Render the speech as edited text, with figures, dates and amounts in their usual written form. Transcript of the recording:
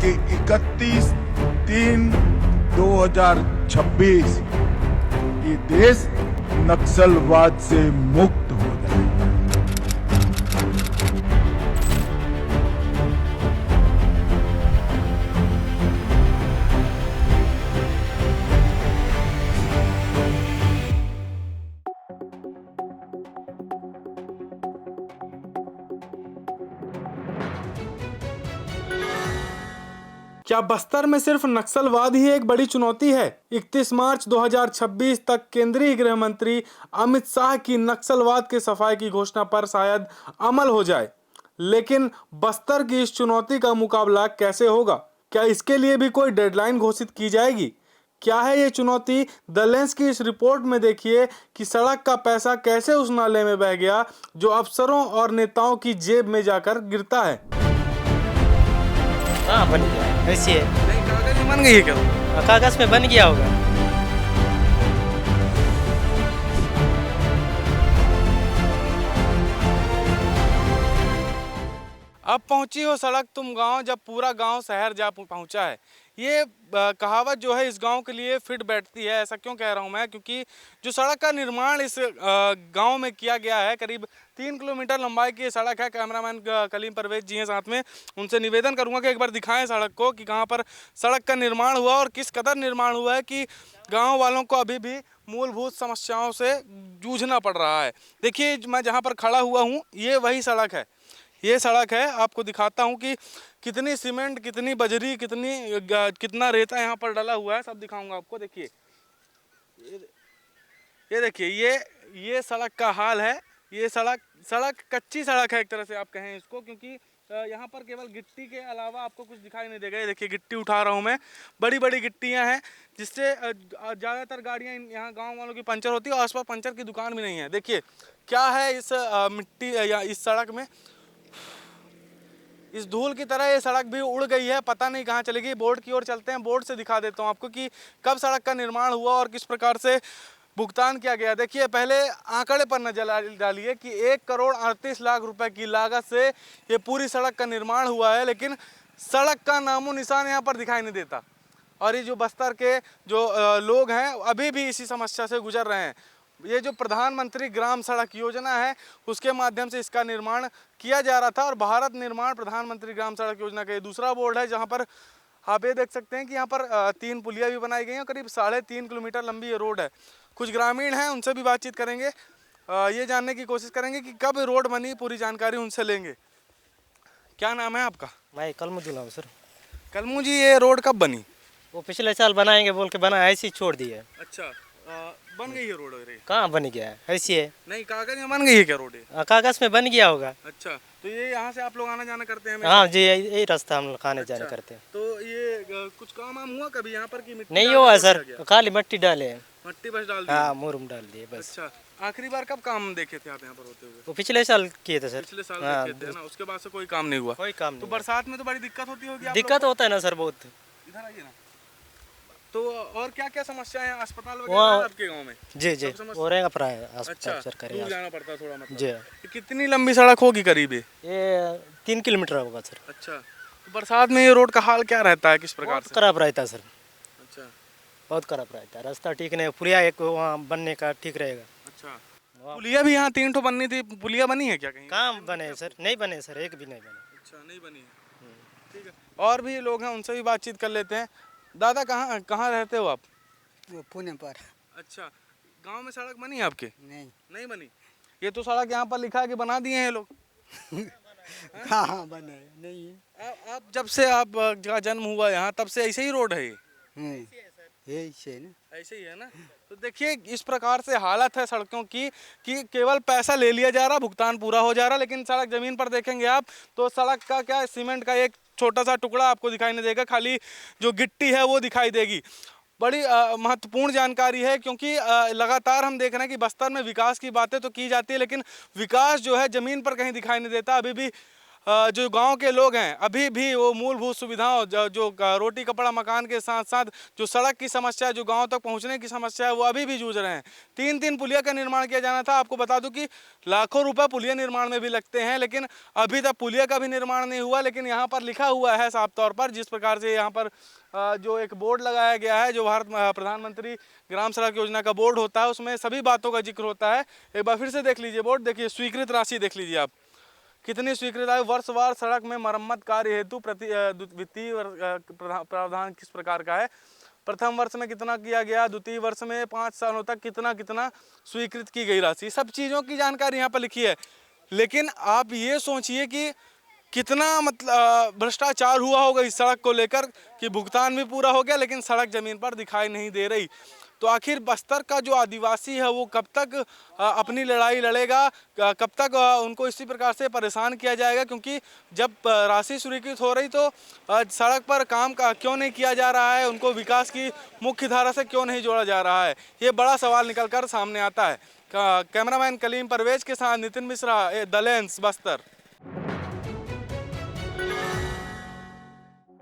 कि 31/3/2026 ये देश नक्सलवाद से मुक्त हो जाएगा। क्या बस्तर में सिर्फ नक्सलवाद ही एक बड़ी चुनौती है? 31 मार्च 2026 तक केंद्रीय गृह मंत्री अमित शाह की नक्सलवाद के सफाई की घोषणा पर शायद अमल हो जाए, लेकिन बस्तर की इस चुनौती का मुकाबला कैसे होगा? क्या इसके लिए भी कोई डेडलाइन घोषित की जाएगी? क्या है ये चुनौती? द लेंस की इस रिपोर्ट में देखिए कि सड़क का पैसा कैसे उस नाले में बह गया जो अफसरों और नेताओं की जेब में जाकर गिरता है। हाँ बन गया है, ऐसी है। नहीं, कागज में बन गई है क्या? कागज में बन गया होगा। अब पहुंची हो सड़क तुम गांव जब पूरा गांव शहर जा पहुंचा है। ये कहावत जो है इस गांव के लिए फिट बैठती है। ऐसा क्यों कह रहा हूं मैं? क्योंकि जो सड़क का निर्माण इस गांव में किया गया है, करीब 3 किलोमीटर लंबाई की सड़क है। कैमरामैन कलीम परवेज जी हैं साथ में, उनसे निवेदन करूंगा कि एक बार दिखाएं सड़क को कि कहां पर सड़क का निर्माण हुआ और किस कदर निर्माण हुआ है कि गाँव वालों को अभी भी मूलभूत समस्याओं से जूझना पड़ रहा है। देखिए, मैं जहाँ पर खड़ा हुआ हूँ ये वही सड़क है। ये सड़क है, आपको दिखाता हूँ कि कितनी सीमेंट, कितनी बजरी, कितना रेता यहाँ पर डला हुआ है, सब दिखाऊंगा आपको। देखिए, ये देखिए, ये सड़क का हाल है। ये सड़क कच्ची सड़क है एक तरह से आप कहें इसको, क्योंकि यहाँ पर केवल गिट्टी के अलावा आपको कुछ दिखाई नहीं देगा। ये देखिए, गिट्टी उठा रहा हूँ मैं, बड़ी बड़ी गिट्टियाँ हैं जिससे ज़्यादातर गाड़ियाँ यहाँ गाँव वालों की पंचर होती है और आसपास पंचर की दुकान भी नहीं है। देखिए क्या है इस मिट्टी या इस सड़क में, इस धूल की तरह ये सड़क भी उड़ गई है, पता नहीं कहाँ चलेगी। बोर्ड की ओर चलते हैं, बोर्ड से दिखा देता हूँ आपको कि कब सड़क का निर्माण हुआ और किस प्रकार से भुगतान किया गया। देखिए, पहले आंकड़े पर नजर डालिए कि 1,38,00,000 रुपए की लागत से ये पूरी सड़क का निर्माण हुआ है, लेकिन सड़क का नामो निशान यहाँ पर दिखाई नहीं देता। और ये जो बस्तर के जो लोग हैं अभी भी इसी समस्या से गुजर रहे हैं। ये जो प्रधानमंत्री ग्राम सड़क योजना है उसके माध्यम से इसका निर्माण किया जा रहा था, और भारत निर्माण प्रधानमंत्री ग्राम सड़क योजना का ये दूसरा बोर्ड है, जहाँ पर आप ये देख सकते हैं कि यहाँ पर 3 पुलिया भी बनाई गई हैं। करीब 3.5 किलोमीटर लंबी ये रोड है। कुछ ग्रामीण हैं, उनसे भी बातचीत करेंगे, ये जानने की कोशिश करेंगे कि कब रोड बनी, पूरी जानकारी उनसे लेंगे। क्या नाम है आपका? मैं कलमुजुल हूँ सर। कलमू जी, ये रोड कब बनी? वो पिछले साल बनाएंगे बोल के बना, ऐसे ही छोड़ दिए। अच्छा, बन गई है रोड? कहाँ बन गया है, ऐसी है। नहीं, कागज में बन गई है क्या रोड? कागज में बन गया होगा। अच्छा, तो ये यहाँ से आप लोग आना जाना करते हैं? हाँ जी, यही रास्ता हम लोग आने जाने करते हैं। तो ये कुछ काम वाम हुआ कभी यहाँ पर की? मिट्टी नहीं हुआ सर, खाली मिट्टी डाले हैं। मट्टी बस डाल दी? हाँ, मुरुम डाल दिए बस। अच्छा, आखिरी बार कब काम देखे थे आप यहाँ पर होते हुए? वो पिछले साल किए थे सर। पिछले साल देखे थे ना, उसके बाद से कोई काम नहीं हुआ? कोई काम तो नहीं। बरसात में तो बड़ी दिक्कत होती होगी? दिक्कत होता है ना सर बहुत। इधर आइए ना। तो और क्या क्या समस्याएं हैं? अस्पताल वगैरह वहाँ- है आपके गांव में? जी जी, हो रहेगा प्राय अस्पताल अच्छा, सरकारी। दूर जाना पड़ता है थोड़ा मतलब? जी। ये कितनी लंबी सड़क होगी करीब? ये 3 किलोमीटर होगा सर। अच्छा, तो बरसात में ये रोड का हाल क्या रहता है, किस प्रकार से? खराब रहता है सर, अच्छा बहुत खराब रहता है। रास्ता ठीक नहीं, पुलिया एक वहाँ बनने का ठीक रहेगा। अच्छा, पुलिया भी यहाँ 3 ठो बननी थी, पुलिया बनी है क्या कहीं? कहाँ बने सर? नहीं बने सर, एक भी नहीं बने। अच्छा, नहीं बनी है, ठीक है। और भी लोग हैं, उनसे भी बातचीत कर लेते हैं। दादा, कहाँ कहाँ रहते हो आप? वो पुणे पर। अच्छा, गांव में सड़क बनी है आपके? नहीं। नहीं बनी? ये तो सड़क यहाँ पर लिखा है कि बना दिए हैं लोग। हाँ बने नहीं है। आप जब से आपका जन्म हुआ यहाँ तब से ऐसे ही रोड है ये? यही से ना, ऐसे ही है ना। तो देखिए, इस प्रकार से हालत है सड़कों की कि केवल पैसा ले लिया जा रहा, भुगतान पूरा हो जा रहा, लेकिन सड़क जमीन पर देखेंगे आप तो सड़क का क्या, सीमेंट का एक छोटा सा टुकड़ा आपको दिखाई नहीं देगा, खाली जो गिट्टी है वो दिखाई देगी। बड़ी महत्वपूर्ण जानकारी है, क्योंकि लगातार हम देख रहे हैं कि बस्तर में विकास की बातें तो की जाती है, लेकिन विकास जो है ज़मीन पर कहीं दिखाई नहीं देता। अभी भी जो गांव के लोग हैं अभी भी वो मूलभूत सुविधाओं जो रोटी कपड़ा मकान के साथ साथ जो सड़क की समस्या है, जो गांव तक पहुंचने की समस्या है, वो अभी भी जूझ रहे हैं। 3 पुलिया का निर्माण किया जाना था। आपको बता दूं कि लाखों रुपए पुलिया निर्माण में भी लगते हैं, लेकिन अभी तक पुलिया का भी निर्माण नहीं हुआ। लेकिन यहाँ पर लिखा हुआ है साफ तौर पर, जिस प्रकार से यहाँ पर जो एक बोर्ड लगाया गया है, जो भारत प्रधानमंत्री ग्राम सड़क योजना का बोर्ड होता है, उसमें सभी बातों का जिक्र होता है। एक बार फिर से देख लीजिए बोर्ड, देखिए स्वीकृत राशि देख लीजिए आप, कितनी स्वीकृत है। वर्षवार सड़क में मरम्मत कार्य हेतु वित्तीय प्रावधान किस प्रकार का है, प्रथम वर्ष में कितना किया गया, द्वितीय वर्ष में 5 सालों तक कितना स्वीकृत की गई राशि, सब चीज़ों की जानकारी यहाँ पर लिखी है। लेकिन आप ये सोचिए कि कितना मतलब भ्रष्टाचार हुआ होगा इस सड़क को लेकर कि भुगतान भी पूरा हो गया लेकिन सड़क जमीन पर दिखाई नहीं दे रही। तो आखिर बस्तर का जो आदिवासी है वो कब तक अपनी लड़ाई लड़ेगा, कब तक उनको इसी प्रकार से परेशान किया जाएगा? क्योंकि जब राशि स्वीकृत हो रही तो सड़क पर काम का क्यों नहीं किया जा रहा है, उनको विकास की मुख्य धारा से क्यों नहीं जोड़ा जा रहा है, ये बड़ा सवाल निकल कर सामने आता है। कैमरामैन कलीम परवेज के साथ नितिन मिश्रा, द लेंस, बस्तर।